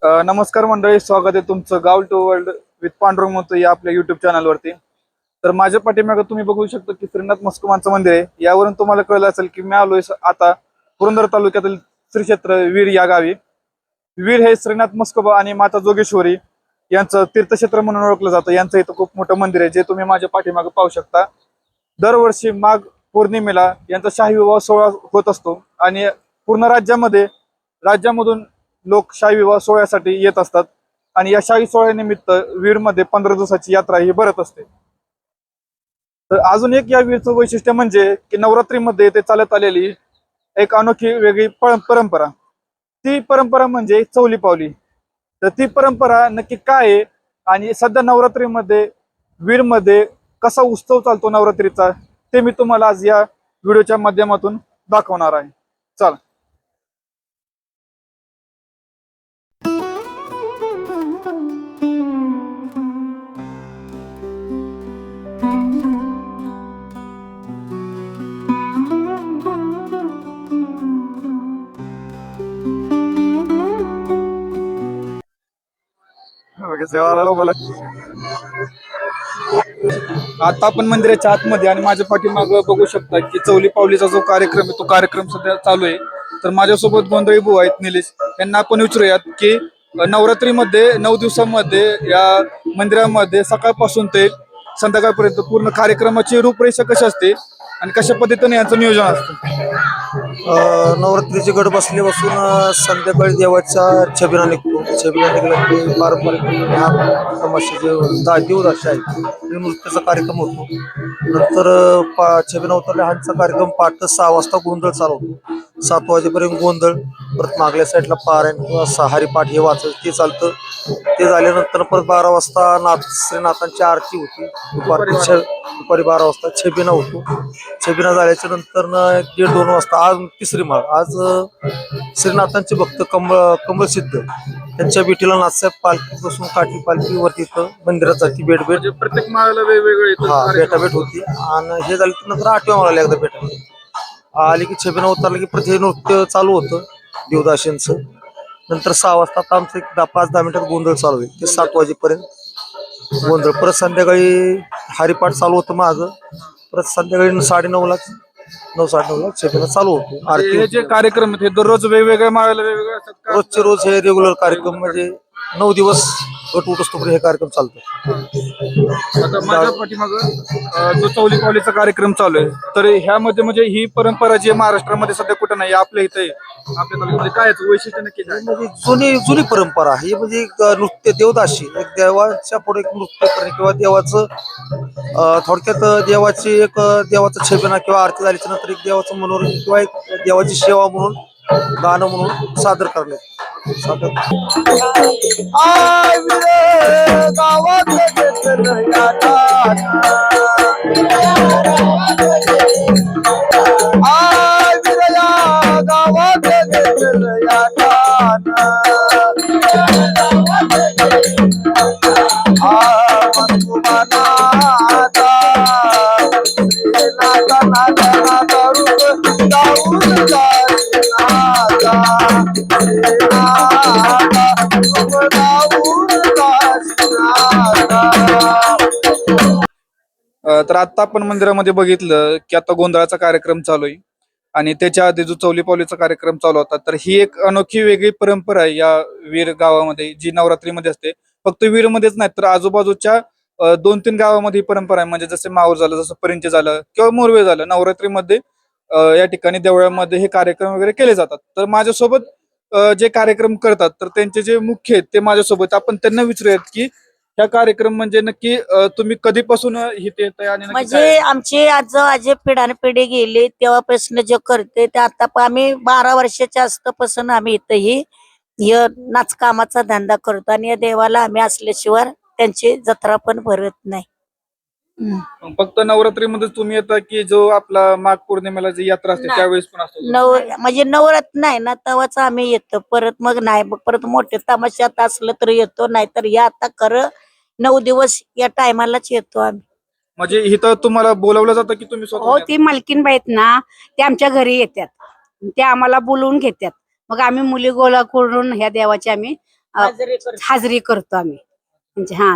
नमस्कार मंडळी, स्वागत आहे तुमचं गाव टू वर्ल्ड विथ पांडुरंग मतो या आपल्या युट्यूब चॅनलवरती. तर माझ्या पाठीमागे तुम्ही बघू शकता की श्रीनाथ मस्कोबांचं मंदिर आहे. यावरून तुम्हाला कळलं असेल की मी आलोय आता पुरंदर तालुक्यातील श्री क्षेत्र वीर या गावी. वीर हे श्रीनाथ मस्कोबा आणि माता जोगेश्वरी यांचं तीर्थक्षेत्र म्हणून ओळखलं जातं. यांचं इथं खूप मोठं मंदिर आहे, जे तुम्ही माझ्या पाठीमागे पाहू शकता. दरवर्षी माघ पौर्णिमेला यांचा शाही विवाह सोहळा होत असतो आणि पूर्ण राज्यामधून लोक शाही विवाह सोहळ्यासाठी येत असतात. आणि या शाही सोहळ्यानिमित्त वीरमध्ये 15 दिवसाची यात्रा ही भरत असते. तर अजून एक या वीरचं वैशिष्ट्य म्हणजे की नवरात्रीमध्ये ते चालत आलेली एक अनोखी वेगळी परंपरा. ती परंपरा म्हणजे चौली पावली. तर ती परंपरा नक्की काय आहे आणि सध्या नवरात्रीमध्ये वीरमध्ये कसा उत्सव चालतो नवरात्रीचा, ते मी तुम्हाला आज या व्हिडिओच्या माध्यमातून दाखवणार आहे. चला. आता आपण मंदिराच्या आतमध्ये आणि माझ्या पाठीमाग बघू शकता की चौली पावलीचा जो कार्यक्रम आहे तो कार्यक्रम सध्या चालू आहे. तर माझ्यासोबत गोंधळी भाऊ आहेत निलेश, यांना आपण विचारूयात की नवरात्रीमध्ये 9 दिवसांमध्ये या मंदिरामध्ये सकाळपासून ते संध्याकाळपर्यंत पूर्ण कार्यक्रमाची रूपरेषा कशी असते आणि कशा पद्धतीने यांचं नियोजन असतं. नवरात्रीचे गड बसल्यापासून संध्याकाळी देवाचा छबिना निघतो. छबिना निघाला की पारंपरिक तमाशे देवदाशी आहे आणि नृत्याचा कार्यक्रम होतो. नंतर छबिना उतरल्या हांचा कार्यक्रम पहाटे 6 वाजता गोंधळ चालू होतो. 7 वाजेपर्यंत गोंधळ, परत मागल्या साईडला पारायण किंवा हरिपाठ हे वाचायचं ते चालतं. ते झाल्यानंतर परत 12 वाजता श्रीनाथांची आरती होती. दुपारी 12 वाजता छबिना होतो. छबिना झाल्याच्या नंतर 1:30-2 वाजता आज तिसरी माळ. आज श्रीनाथांचे भक्त कमलसिद्ध त्यांच्या विठीला नाथसाहेब पालखी बसून काठी पालखीवरती इथं मंदिरात जाती भेट प्रत्येक माळाला वेगवेगळे भेटाभेट होती. आणि हे झाल्यानंतर नंतर 8व्या माळाला एकदा भेटाभेट आली की छबिना उतरला की प्रति नृत्य चालू होतं देवदाशींचं. नंतर 6 वाजता आता आमचं एक 5-10 मिनिटात गोंधळ चालू होईल ते 7 वाजेपर्यंत गोंधळ. परत संध्याकाळी हरिपाठ चालू होतं मागं. परत संध्याकाळी 9:30ला 9-9:30ला छबिना चालू होतो. हे जे कार्यक्रम आहेत हे दररोज वेगवेगळ्या माळाला वेगवेगळे असतात का? रोजचे रोज हे रेग्युलर कार्यक्रम म्हणजे 9 दिवस गट उठोस्तोपर्यंत हे कार्यक्रम चालतो. आता माझ्या पाठीमागं जो चौली पावलीचा कार्यक्रम चालू आहे, तर ह्यामध्ये म्हणजे ही परंपरा जी महाराष्ट्रामध्ये सध्या कुठं नाही, आपल्या इथे आपल्या तालुक्यामध्ये काय याचं वैशिष्ट्य नक्की काय? म्हणजे जुनी परंपरा ही म्हणजे एक नृत्य देवदाशी एक देवाच्या पुढे एक नृत्य करणे किंवा देवाचं थोडक्यात देवाचं छबिना किंवा आरती झाल्याच्या नंतर एक देवाचं मनोरंजन किंवा एक देवाची सेवा म्हणून गाणं म्हणून सादर करणे. तर आता आपण मंदिरामध्ये बघितलं की आता गोंधळाचा कार्यक्रम चालू आहे आणि त्याच्या आधी जो चौली पावलीचा कार्यक्रम चालू होता. तर ही एक अनोखी वेगळी परंपरा आहे या वीर गावामध्ये, जी नवरात्रीमध्ये असते. फक्त वीरमध्येच नाही तर आजूबाजूच्या 2-3 गावामध्ये ही परंपरा आहे. म्हणजे जसं माहूर झालं, जसं परिंचे झालं किंवा मोरवे झालं, नवरात्रीमध्ये या ठिकाणी देवळामध्ये हे कार्यक्रम वगैरे केले जातात. तर माझ्यासोबत जे कार्यक्रम करतात तर त्यांचे जे मुख्य आहेत ते माझ्यासोबत, आपण त्यांना विचारूयात की ह्या कार्यक्रम म्हणजे नक्की तुम्ही कधीपासून इथे येत आहे आणि नक्की म्हणजे आमचे आजी पिढी गेले तेव्हापासून जे करते ते आता आम्ही 12 वर्षाच्या असतापासून आम्ही इथंही नाच कामाचा धंदा करतो आणि या देवाला आम्ही असल्याशिवाय त्यांची जत्रा पण भरत नाही. फक्त नवरात्रीमध्ये तुम्ही येता की जो आपला माघ पौर्णिमेला जी यात्रा असते त्यावेळेस पण असतो? म्हणजे नवरात्र नाही ना तेव्हाच आम्ही येतो. परत मग नाही, मग परत मोठे तमाशात असलं तर येतो, नाहीतर या आता खरं 9 दिवस या टायमालाच येतो आम्ही. म्हणजे इथं तुम्हाला बोलवलं जातं की तुम्ही स्वतः? हो, ती मालकीनबाई आहेत ना, ते आमच्या घरी येतात, ते आम्हाला बोलवून घेतात. मग आम्ही मुली गोळा करून ह्या देवाची आम्ही हाजरी करतो आम्ही म्हणजे हा